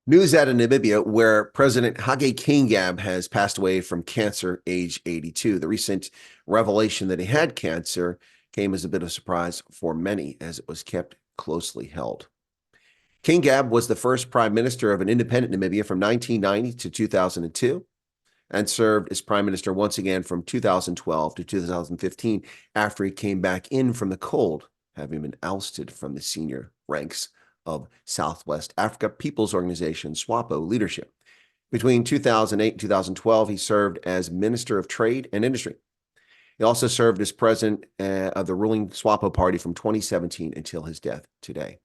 News out of Namibia, where President Hage Geingob has passed away from cancer, age 82. The recent revelation that he had cancer came as a bit of a surprise for many, as it was kept closely held. Geingob was the first prime minister of an independent Namibia from 1990 to 2002, and served as prime minister once again from 2012 to 2015 after he came back in from the cold, having been ousted from the senior ranks of Southwest Africa People's Organization, SWAPO, leadership. Between 2008 and 2012, he served as Minister of Trade and Industry. He also served as president of the ruling SWAPO party from 2017 until his death today.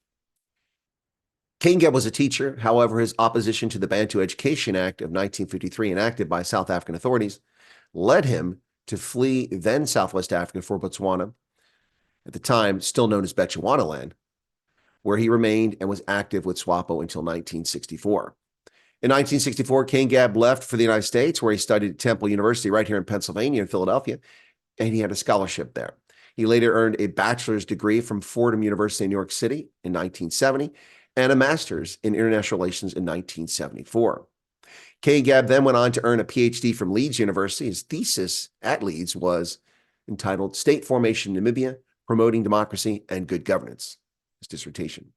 Geingob was a teacher. However, his opposition to the Bantu Education Act of 1953, enacted by South African authorities, led him to flee then Southwest Africa for Botswana, at the time still known as Bechuanaland, where he remained and was active with SWAPO until 1964. In 1964, Geingob left for the United States, where he studied at Temple University right here in Pennsylvania and Philadelphia, and he had a scholarship there. He later earned a bachelor's degree from Fordham University in New York City in 1970 and a master's in international relations in 1974. Geingob then went on to earn a PhD from Leeds University. His thesis at Leeds was entitled State Formation in Namibia, Promoting Democracy and Good Governance, his dissertation.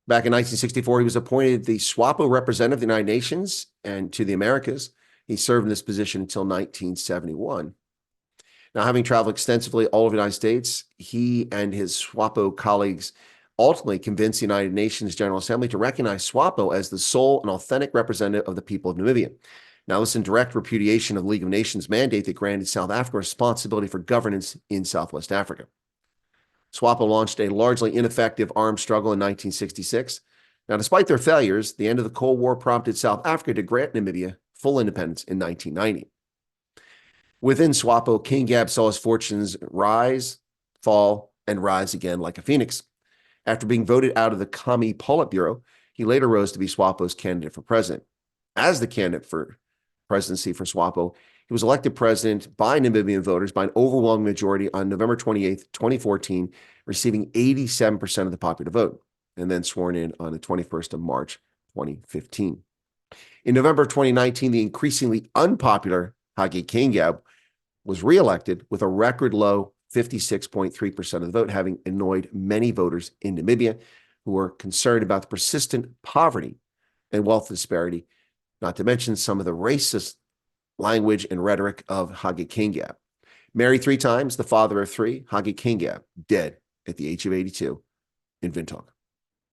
Back in 1964, he was appointed the SWAPO representative of the United Nations and to the Americas. He served in this position until 1971. Now, having traveled extensively all over the United States, he and his SWAPO colleagues ultimately convinced the United Nations General Assembly to recognize SWAPO as the sole and authentic representative of the people of Namibia. Now, this is in direct repudiation of the League of Nations mandate that granted South Africa responsibility for governance in Southwest Africa. SWAPO launched a largely ineffective armed struggle in 1966. Now, despite their failures, the end of the Cold War prompted South Africa to grant Namibia full independence in 1990. Within SWAPO, Geingob saw his fortunes rise, fall, and rise again like a phoenix. After being voted out of the Commie Politburo, he later rose to be SWAPO's candidate for president. As the candidate for presidency for SWAPO, he was elected president by Namibian voters by an overwhelming majority on November 28, 2014, receiving 87% of the popular vote, and then sworn in on the 21st of March, 2015. In November of 2019, the increasingly unpopular Hage Geingob was reelected with a record low 56.3% of the vote, having annoyed many voters in Namibia who were concerned about the persistent poverty and wealth disparity, not to mention some of the racist language and rhetoric of Hage Geingob. Married 3 times, the father of 3, Hage Geingob, dead at the age of 82 in Windhoek.